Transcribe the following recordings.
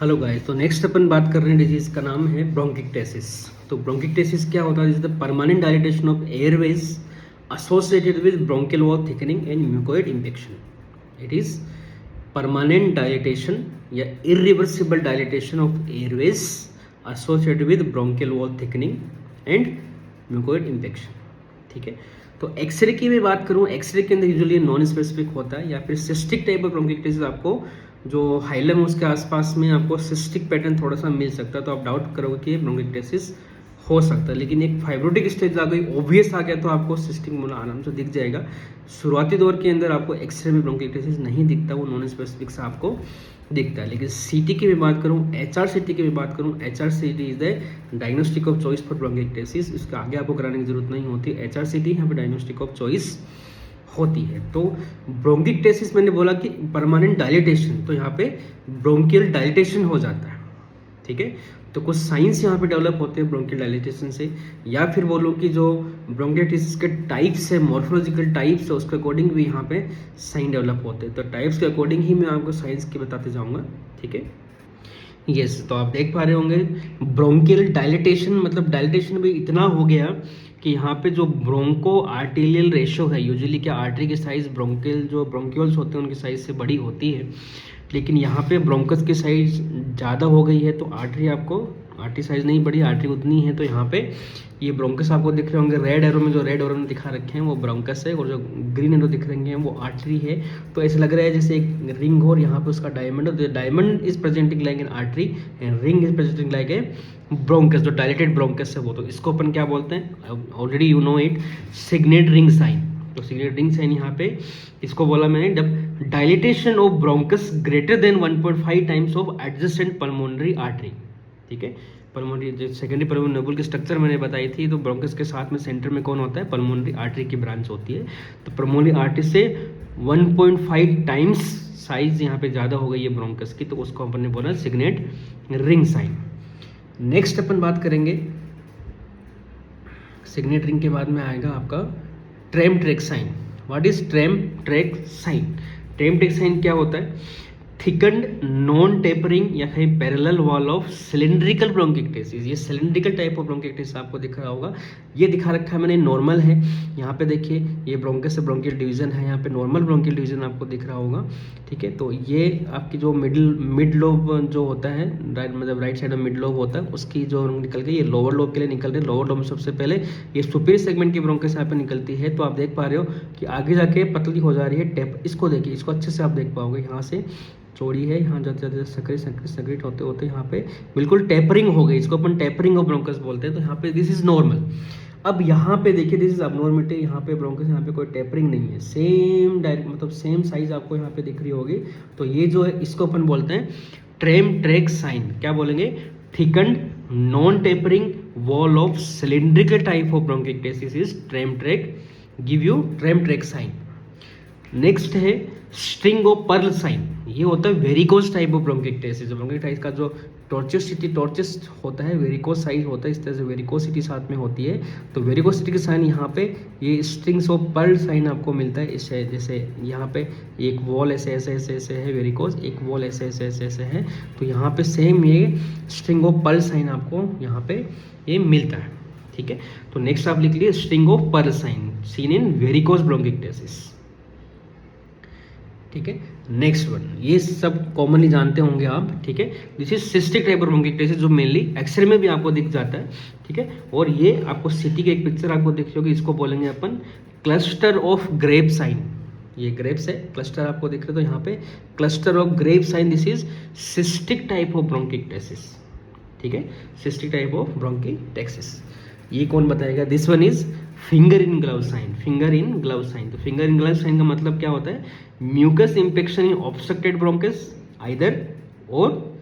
Hello guys, तो next अपन बात कर रहे हैं डिजीज का नाम है ब्रोंकिक्टेसिस। तो ब्रोंकिक्टेसिस क्या होता है? The permanent dilatation of airways associated with bronchial wall thickening and mucoid infection. It is permanent dilatation या irreversible dilatation of airways associated with bronchial wall thickening and mucoid infection. ठीक है, तो एक्सरे की मैं बात करूँ, एक्सरे के अंदर यूजुअली नॉन स्पेसिफिक होता है या फिर सिस्टिक टाइप ऑफ ब्रोंकिक्टेसिस आपको जो हाइलम उसके आसपास में आपको सिस्टिक पैटर्न थोड़ा सा मिल सकता है, तो आप डाउट करोगे कि ब्रोंकिक्टेसिस हो सकता है। लेकिन एक फाइब्रोटिक स्टेज आ गई, ऑब्वियस आ गया, तो आपको सिस्टिक मोला आराम से दिख जाएगा। शुरुआती दौर के अंदर आपको एक्सरे में ब्रोंकिक्टेसिस नहीं दिखता, वो नॉन स्पेसिफिक से आपको दिखता है। लेकिन सीटी की मैं बात करूँ, HRCT की मैं बात करूँ, HRCT is the diagnostic of choice for bronchiectasis. इसका आगे आपको कराने की जरूरत नहीं होती। HRCT यहाँ पे डायग्नोस्टिक ऑफ चॉइस होती है। तो ब्रोंकिक्टेसिस मैंने बोला कि परमानेंट डायलिटेशन, तो यहाँ पे ब्रोंकियल डायलिटेशन हो जाता है। ठीक है, तो कुछ साइंस यहाँ पे डेवलप होते हैं ब्रोंकियल डायलिटेशन से, या फिर बोलो कि जो ब्रोंकिटिस के टाइप्स है, मॉर्फोलॉजिकल टाइप्स है, उसके अकॉर्डिंग भी यहाँ पे साइन डेवलप होते हैं। तो टाइप्स के अकॉर्डिंग ही मैं आपको साइंस के बताते जाऊँगा। ठीक है, यस, तो आप देख पा रहे होंगे ब्रोंकियल डायलिटेशन मतलब डायलिटेशन भी इतना हो गया कि यहाँ पे जो ब्रोंको आर्टेरियल रेशो है, यूजुअली क्या आर्टरी की साइज ब्रोंकियल जो ब्रोंक्यूल्स होते हैं उनकी साइज से बड़ी होती है, लेकिन यहाँ पे ब्रोंकस की साइज ज़्यादा हो गई है, तो आर्टरी साइज नहीं बढ़ी, आर्टरी उतनी है। तो यहाँ पे ये ब्रोंकस आपको दिख रहे होंगे रेड एरो में, जो रेड एरो में दिखा रखे हैं वो ब्रोंकस है, और जो ग्रीन एरो दिख रहे हैं वो आर्टरी है। तो ऐसे लग रहा है जैसे एक रिंग हो और यहाँ पे उसका डायमंड हो। Diamond is presenting like an artery and ring is presenting like a bronchus, जो डायलेटेड ब्रोंकस है वो। तो इसको अपन क्या बोलते हैं? Already you know it, signet ring sign. तो सिग्नेट रिंग साइन यहाँ पे इसको बोला मैंने जब dilatation of bronchus greater than 1.5 times of adjacent pulmonary artery. ठीक है, पल्मोनरी जो सेकेंडरी पल्मोनरी नोबल की स्ट्रक्चर मैंने बताई थी, तो ब्रोंकस के साथ में सेंटर में कौन होता है? पल्मोनरी आर्टरी की ब्रांच होती है। तो पल्मोनरी आर्टरी से 1.5 टाइम्स साइज यहाँ पे ज़्यादा हो गई है ब्रोंकस की, तो उसको अपन ने बोला सिग्नेट रिंग साइन। नेक्स्ट अपन बात करेंगे, सिग्नेट रिंग के बाद में आएगा आपका tram track sign. What is tram track sign? Tram track sign क्या होता है? थिकन्ड नॉन टेपरिंग या फिर parallel wall of cylindrical bronchiectasis. ये सिलिंड्रिकल टाइप ऑफ ब्रोंकिक्टेसिस आपको दिख रहा होगा, ये दिखा रखा है मैंने, नॉर्मल है। यहाँ पे देखिए ये ब्रोंकस से ब्रोंकियल डिवीजन है, यहाँ पे नॉर्मल ब्रोंकियल डिवीजन आपको दिख रहा होगा। ठीक है, तो ये आपकी जो मिड लोब जो होता है, मतलब राइट साइड में मिड लोब होता है, उसकी जो निकल गई, ये लोअर लोब के लिए निकल रही है। लोअर लोब में सबसे पहले ये सुपीरियर सेगमेंट की ब्रोंकस यहाँ पे निकलती है। तो आप देख पा रहे हो कि आगे जाके पतली हो जा रही है टेप। इसको देखिए, इसको अच्छे से आप देख पाओगे, यहाँ से चौड़ी है, यहाँ जाते जाते सक्रिट होते होते यहाँ पे बिल्कुल टेपरिंग हो गई। इसको अपन टेपरिंग ऑफ ब्रोंकस बोलते हैं। तो यहाँ पे दिस इज नॉर्मल। अब यहाँ पे देखिए दिस इज अबनॉर्मलिटी, यहाँ पे ब्रोंकस, यहाँ पे कोई टेपरिंग नहीं है, सेम डायरेक्ट मतलब सेम साइज आपको यहाँ पे दिख रही होगी। तो ये जो है इसको अपन बोलते हैं ट्रेम ट्रैक साइन। क्या बोलेंगे? Thickened non tapering wall of cylindrical type of bronchiectasis is tram track, give you tram track sign. Next है स्ट्रिंग ऑफ पर्ल साइन। ये होता है varicose type of bronchiectasis. Bronchiectasis का जो टॉर्चस होता है, वेरिकोज साइज होता है, इस तरह से वेरिकोसिटी साथ में होती है। तो वेरिकोसिटी के साइन यहाँ पे ये स्ट्रिंग्स ऑफ पर्ल साइन आपको मिलता है। इससे जैसे यहाँ पे एक वॉल ऐसे ऐसे ऐसे ऐसे है वेरिकोज, एक वॉल ऐसे ऐसे ऐसे ऐसे है, तो यहाँ पे सेम ये स्ट्रिंग ऑफ पर्ल साइन आपको यहाँ पे ये मिलता है। ठीक है, तो नेक्स्ट आप लिख लिए string of pearl sign seen in varicose bronchiectasis. ठीक है, नेक्स्ट वन, ये सब कॉमनली जानते होंगे आप। ठीक है, this is cystic type of bronchiectasis, जो मेनली एक्सरे में भी आपको दिख जाता है। ठीक है, और ये आपको सिटी की एक पिक्चर आपको दिख होगी, इसको बोलेंगे अपन क्लस्टर ऑफ ग्रेप साइन। ये ग्रेप्स है, क्लस्टर आपको दिख रहे, तो यहाँ पे cluster of grape sign, this is cystic type of bronchiectasis. ठीक है, सिस्टिक टाइप ऑफ ब्रोंकिक्टेसिस। ये कौन बताएगा? This one is finger in glove sign. Finger in glove sign, तो फिंगर इन ग्लव साइन का मतलब क्या होता है? Mucus infection in obstructed bronchus either or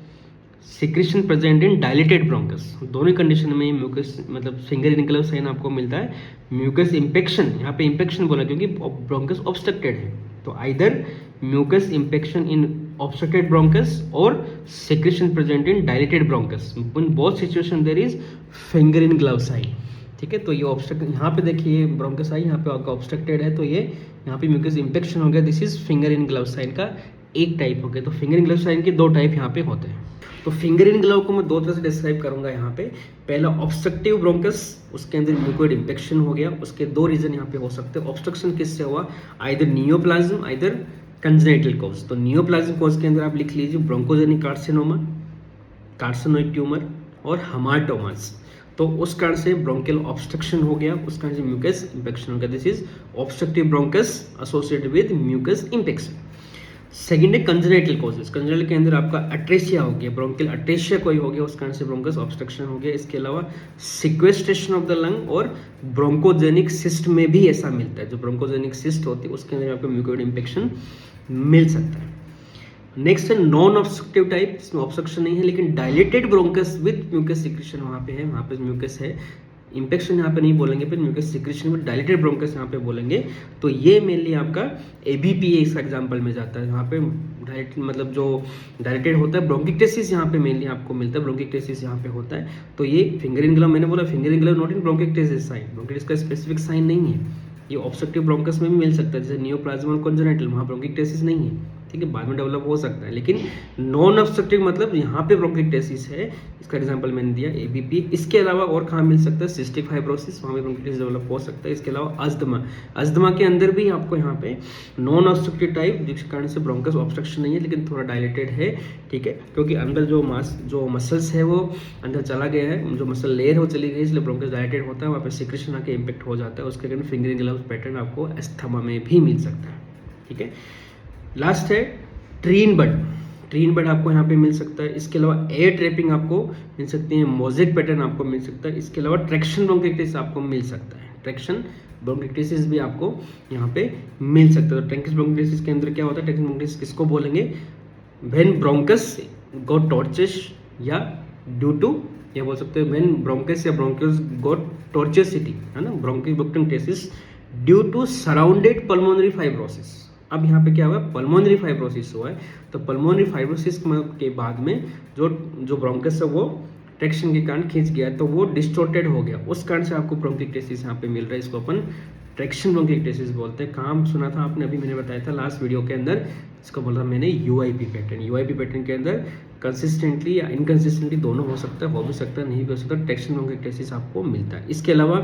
secretion present in dilated bronchus. दोनों कंडीशन में म्यूकस मतलब फिंगर इन ग्लव साइन आपको मिलता है। म्यूकस इंफेक्शन, यहाँ पे इंफेक्शन बोला क्योंकि ब्रोंकस ऑब्स्ट्रक्टेड है, तो either mucus infection in obstructed bronchus or secretion present in dilated bronchus. In both situation there is finger in glove sign. ठीक है, तो ये ऑब्स्ट्रक्ट यहाँ पे देखिए ब्रोंकस आई, यहाँ पे आपका ऑब्स्ट्रक्टेड है, तो ये यहाँ पे म्यूकस इंफेक्शन हो गया। This is finger in glove sign का एक टाइप हो गया। तो फिंगर इन ग्लव साइन के दो टाइप यहाँ पे होते हैं। तो फिंगर इन ग्लव को मैं दो तरह से डिस्क्राइब करूंगा यहाँ पे। पहला ऑब्स्ट्रक्टिव ब्रोंकस, उसके अंदर म्यूकोइड इंफेक्शन हो गया, उसके दो रीजन यहाँ पे हो सकते हैं। ऑब्स्ट्रक्शन किससे हुआ, either neoplasm either congenital cause. तो नियोप्लाज्म कॉज के अंदर आप लिख लीजिए ब्रोंकोजेनिक कार्सिनोमा, कार्सिनोइड ट्यूमर और हमाटोमास। तो उस कारण से ब्रोंकियल ऑब्स्ट्रक्शन हो गया, उस कारण से म्यूकस इंफेक्शन हो गया। This is obstructive bronchus associated with mucus infection. Second है कंजेनिटल कॉजेस। कंजेनिटल के अंदर आपका अट्रेसिया हो गया, ब्रोंकियल अट्रेसिया कोई हो गया, उस कारण से ब्रोंकस ऑब्स्ट्रक्शन हो गया। इसके अलावा सिक्वेस्ट्रेशन ऑफ द लंग और ब्रोंकोजेनिक सिस्ट में भी ऐसा मिलता है। जो ब्रोंकोजेनिक सिस्ट होती है उसके अंदर आपको म्यूकोइड इंफेक्शन मिल सकता है। नेक्स्ट है नॉन ऑब्स्ट्रक्टिव टाइप, इसमें ऑब्स्ट्रक्शन नहीं है लेकिन dilated bronchus with mucus secretion वहाँ पे है, वहाँ पे म्यूकस है। इंफेक्शन यहाँ पे नहीं बोलेंगे, फिर म्यूकस सिक्रेशन में डायलेटेड ब्रोंकस यहाँ पे बोलेंगे। तो ये मेनली आपका एबीपीए इस एग्जांपल में जाता है, यहाँ पे डायलेटेड मतलब जो डायलेटेड होता है। ब्रोंकिक्टेसिस यहाँ पे मेनली आपको मिलता है, ब्रोंकिक्टेसिस यहाँ पे होता है। तो ये फिंगर इन ग्लव, मैंने बोला finger in glove not in bronchiectasis sign, bronchiectasis का स्पेसिफिक साइन नहीं है। ये ऑब्स्ट्रक्टिव ब्रोंकस में भी मिल सकता है, जैसे नियोप्लाज्म और कंजेनिटल, वहाँ ब्रोंकिक्टेसिस नहीं है, ठीक है, बाद में डेवलप हो सकता है। लेकिन नॉन ऑब्स्ट्रक्टिव मतलब यहाँ पे ब्रोंकिक्टेसिस है, इसका एग्जांपल मैंने दिया एबीपी। इसके अलावा और कहाँ मिल सकता है, सिस्टिक फाइब्रोसिस, वहाँ पे ब्रोंकिक्टेसिस डेवलप हो सकता है। इसके अलावा अस्थमा, अस्थमा के अंदर भी आपको यहाँ पे नॉन ऑब्स्ट्रक्टिव टाइप, जिस कारण से ब्रोंकस ऑब्स्ट्रक्शन नहीं है लेकिन थोड़ा डायलेटेड है, ठीक है, क्योंकि अंदर जो मसल्स है वो अंदर चला गया है, जो मसल लेयर है वो चली गई, इसलिए ब्रोंकस डायलेटेड होता है, वहाँ पे सिक्रेशन आके इम्पैक्ट हो जाता है। उसके कारण फिंगर इन ग्लव्स पैटर्न आपको अस्थमा में भी मिल सकता है, ठीक है। लास्ट है ट्रीन बड, ट्रीन बड आपको यहाँ पे मिल सकता है। इसके अलावा एयर ट्रैपिंग आपको मिल सकती है, मोज़ेक पैटर्न आपको मिल सकता है। इसके अलावा ट्रैक्शन ब्रोंकिक्टिस आपको मिल सकता है, ट्रैक्शन ब्रोंकिक्टिस भी आपको यहाँ पे मिल सकता है। तो ट्रैक्शन ब्रोंकिक्टिस के अंदर क्या होता है, ट्रैक्शन ब्रोंकिक्टिस किसको बोलेंगे, व्हेन ब्रोंकस गॉट टॉर्चेस या ड्यू टू, ये बोल सकते हैं व्हेन ब्रोंकस या ब्रोंकियस गॉट टॉर्चेसिटी, है ना, bronchiectasis due to surrounded pulmonary fibrosis. अब यहाँ पे क्या हुआ, पल्मोनरी फाइब्रोसिस हुआ है। तो पल्मोनरी फाइब्रोसिस के बाद में जो ब्रोंकस है वो ट्रैक्शन के कारण खींच गया, तो वो डिस्टोर्टेड हो गया, उस कारण से आपको ब्रोंकिक्टेसिस यहाँ पे मिल रहा है। इसको अपन ट्रैक्शन ब्रोंकिक्टेसिस बोलते हैं। काम सुना था आपने, अभी मैंने बताया था लास्ट वीडियो के अंदर, इसको बोला मैंने यूआईपी पैटर्न। यूआईपी पैटर्न के अंदर कंसिस्टेंटली या इनकंसिस्टेंटली दोनों हो सकता है, हो भी सकता है, नहीं भी हो सकता। ट्रैक्शन ब्रोंकिक्टेसिस आपको मिलता है। इसके अलावा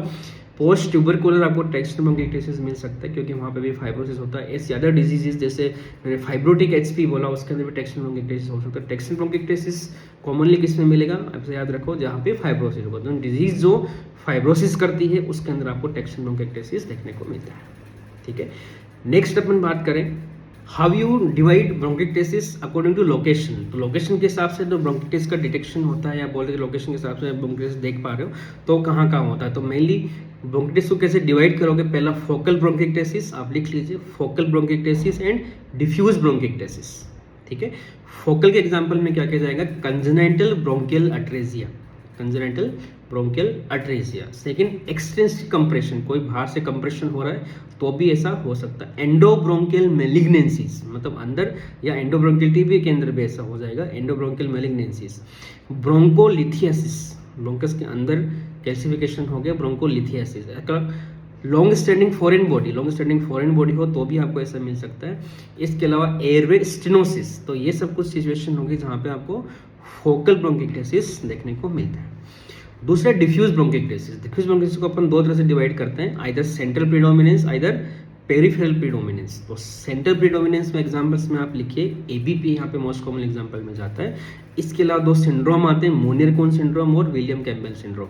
पोस्ट ट्यूबरकुलर आपको ट्रैक्शन ब्रोंकिक्टेसिस मिल सकता है, क्योंकि वहाँ पे भी फाइब्रोसिस होता है। ऐसे अदर डिजीजेस जैसे मैंने फाइब्रोटिक एचपी बोला, उसके अंदर भी ट्रैक्शन ब्रोंकिक्टेसिस हो सकता है। ट्रैक्शन ब्रोंकिक्टेसिस कॉमनली किस में मिलेगा, आपसे याद रखो, जहाँ पे फाइब्रोसिस होगा। तो डिजीज जो फाइब्रोसिस करती है उसके अंदर आपको ट्रैक्शन ब्रोंकिक्टेसिस देखने को मिलता है, ठीक है। नेक्स्ट अपन बात करें, how you divide bronchiectasis according to location. तो लोकेशन के हिसाब से जो ब्रोंकिक्टेसिस का डिटेक्शन होता है, या बोल रहे लोकेशन के हिसाब से ब्रोंकिक्टेसिस देख पा रहे हो तो कहाँ कहाँ होता है। तो मेनली ब्रोंकिक्टेसिस को कैसे डिवाइड करोगे, पहला फोकल ब्रोंकिक्टेसिस, आप लिख लीजिए फोकल ब्रोंकिक्टेसिस एंड डिफ्यूज ब्रोंकिक्टेसिस, ठीक है। फोकल के एग्जांपल में क्या किया जाएगा, congenital bronchial अट्रेसिया, congenital bronchial अट्रेसिया। Second extensive compression, कोई बाहर से कंप्रेशन हो रहा है तो भी ऐसा हो सकता है। एंडोब्रोंकियल मैलिग्नेंसीज, मतलब अंदर या एंडोब्रोंकियलिटी के अंदर भी ऐसा हो जाएगा, एंडोब्रोंकियल मैलिग्नेंसीज। ब्रोंकोलिथियासिस, ब्रोंकस के अंदर कैल्सिफिकेशन हो गया, broncholithiasis. Long standing foreign body, long standing foreign body हो तो भी आपको ऐसा मिल सकता है। इसके अलावा एयरवे स्टेनोसिस, तो ये सब कुछ सिचुएशन होगी जहाँ पे आपको फोकल ब्रोंकिक्टेसिस देखने को मिलता है। दूसरा डिफ्यूज ब्रोंकिक्टेसिस। डिफ्यूज ब्रोंकिक्टेसिस को अपन दो तरह से डिवाइड करते हैं, either central predominance either peripheral predominance. तो सेंट्रल प्रीडोमिनेंस में एग्जांपल्स में आप लिखिए, एबीपी यहाँ पे मोस्ट कॉमन एग्जांपल में जाता है। इसके अलावा दो सिंड्रोम आते हैं, मोनियर-कोन सिंड्रोम और विलियम कैम्पबेल सिंड्रोम।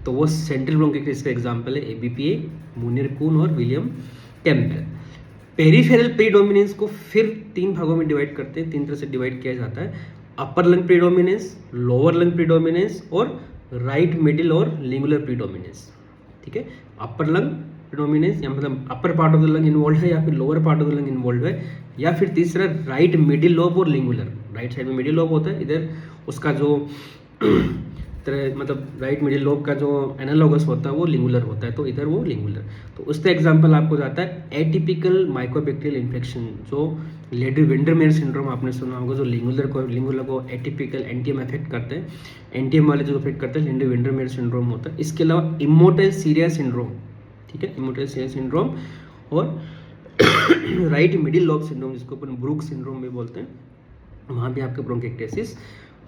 तो वो सेंट्रल ब्रोंकिक्टेसिस का एग्जांपल है, एबीपीए, मोनियर-कोन और विलियम कैम्पबेल। पेरिफेरल प्रीडोमिनेंस को फिर तीन भागों में डिवाइड करते हैं, तीन तरह से डिवाइड किया जाता है, upper lung predominance, lower lung predominance और राइट मिडिल और लिंगुलर प्रीडोमिनेंस, ठीक है। अपर लंग प्रीडोमिनेंस या मतलब upper part of the lung involve है, या फिर lower part of the lung involve है, या फिर तीसरा राइट मिडिल लोब और लिंगुलर। राइट साइड में मिडिल लोब होता है, इधर उसका जो मतलब राइट मिडिल लोब का जो एनालोगस होता है वो लिंगुलर होता है, तो इधर वो लिंगुलर। तो उसका एग्जांपल आपको जाता है एटिपिकल माइकोबैक्टीरियल इन्फेक्शन, जो लेडी विंडरमेयर सिंड्रोम आपने सुना होगा, जो लिंगुलर को एटिपिकल एंटीएम अफेक्ट करते हैं, एंटीएम वाले जो अफेक्ट करते हैं लेडी विंडरमेयर सिंड्रोम होता है। इसके अलावा इमोर्टल सीरिया सिंड्रोम, ठीक है, इमोर्टल सीरिया सिंड्रोम और राइट मिडिल लोब सिंड्रोम, जिसको अपन ब्रूक सिंड्रोम भी बोलते हैं, वहाँ भी आपका ब्रोंकिक्टेसिस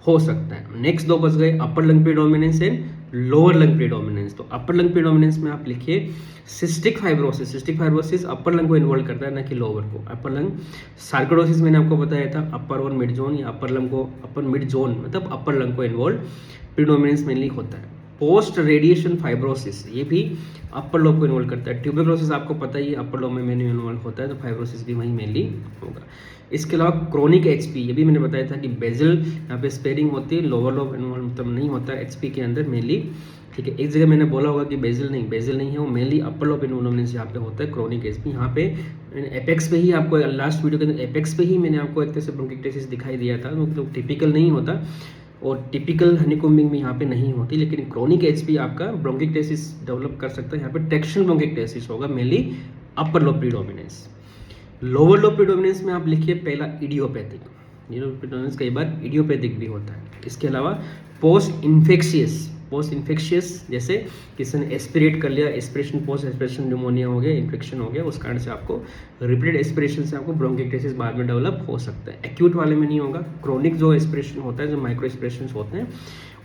हो सकता है। नेक्स्ट दो बच गए upper lung predominance and lower lung predominance. तो अपर लंग प्रीडोमिनेंस में आप लिखिए cystic fibrosis. Cystic fibrosis upper lung को इन्वॉल्व करता है, ना कि लोअर को। अपर लंग सार्कोडोसिस मैंने आपको बताया था, अपर और मिड जोन, या अपर लंग को, अपर मिड जोन मतलब अपर लंग को इन्वॉल्व प्रीडोमिनेंस मेनली होता है। पोस्ट रेडिएशन फाइब्रोसिस ये भी अपर लोब को इन्वॉल्व करता है। ट्यूबरक्लोसिस आपको पता ही है अपर लोब में मेनली इन्वॉल्व होता है, तो फाइब्रोसिस भी वहीं मेनली होगा। इसके अलावा क्रोनिक एचपी, ये भी मैंने बताया था कि बेजल यहाँ पे स्पेयरिंग होती है, लोअर लोब इन्वॉल्व मतलब नहीं होता है एचपी के अंदर मेनली। ठीक है, एक जगह मैंने बोला होगा कि बेजल नहीं है, वो मेनली अपर लोब इन्वॉल्वमेंस यहाँ पे होता है क्रोनिक एचपी। यहाँ पे एपेक्स पे ही आपको लास्ट वीडियो के अंदर एपेक्स पे ही मैंने आपको एक तरह से ब्रोंकिक्टेसिस दिखाई दिया था, मतलब टिपिकल नहीं होता और टिपिकल हनीकोम्बिंग में यहाँ पे नहीं होती, लेकिन क्रोनिक एचपी आपका ब्रोंकिक्टेसिस डेवलप कर सकता है। यहाँ पे ट्रैक्शन ब्रोंकिक्टेसिस होगा mainly upper lobe predominance. Lower lobe predominance में आप लिखिए पहला इडियोपैथिक। प्रीडोमिनेंस कई बार इडियोपैथिक भी होता है। इसके अलावा पोस्ट इन्फेक्शियस जैसे किसी ने एस्पिरेट कर लिया, एस्पिरेशन पोस्ट एस्पिरेशन न्यूमोनिया हो गया, इन्फेक्शन हो गया, उस कारण से आपको रिपीटेड एस्पिरेशन से आपको ब्रोंकिक्टेसिस बाद में डेवलप हो सकता है। एक्यूट वाले में नहीं होगा। क्रोनिक जो एस्पिरेशन होता है, जो माइक्रो एस्पिरेशन होते हैं,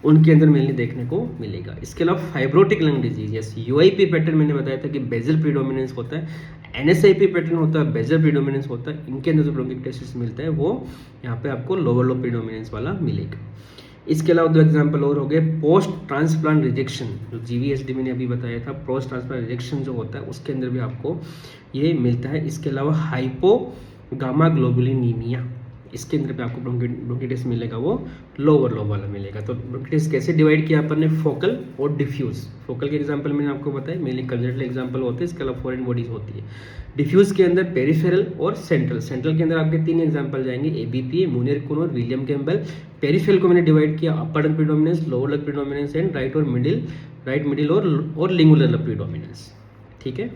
उनके अंदर मेनली देखने को मिलेगा। इसके अलावा फाइब्रोटिक लंग डिजीज, जैसे यूआईपी पैटर्न मैंने बताया था कि बेजल प्रीडोमिनेंस होता है, एनएसआईपी पैटर्न होता है, बेजल प्रीडोमिनेंस होता है। इनके अंदर जो ब्रोंकिक्टेसिस मिलता है वो यहाँ पे आपको लोअर लोब प्रीडोमिनेंस वाला मिलेगा। इसके अलावा दो एग्जांपल और हो गए। पोस्ट ट्रांसप्लांट रिजेक्शन, जो जीवीएसडी मैंने अभी बताया था, पोस्ट ट्रांसप्लांट रिजेक्शन जो होता है उसके अंदर भी आपको ये मिलता है। इसके अलावा हाइपो गामा ग्लोबुलिनीमिया, इसके अंदर पे आपको ब्रोंकिटिस मिलेगा, वो लोअर लोब वाला मिलेगा। तो ब्रोंकिटिस कैसे डिवाइड किया अपन ने, फोकल और डिफ्यूज। फोकल के एग्जांपल मैंने आपको बताया, मेनली कंजर्टल एग्जांपल होते हैं, इसके अलावा फॉरेन बॉडीज होती है। डिफ्यूज के अंदर पेरिफेरल और सेंट्रल। सेंट्रल के अंदर आपके तीन एग्जांपल जाएंगे, एबीपी, मुनिर कुन और विलियम कैम्पबेल। पेरिफेरल को मैंने डिवाइड किया upper lung predominance, lower lung predominance and right middle और लिंगुलर प्रीडोमिनेंस। ठीक है।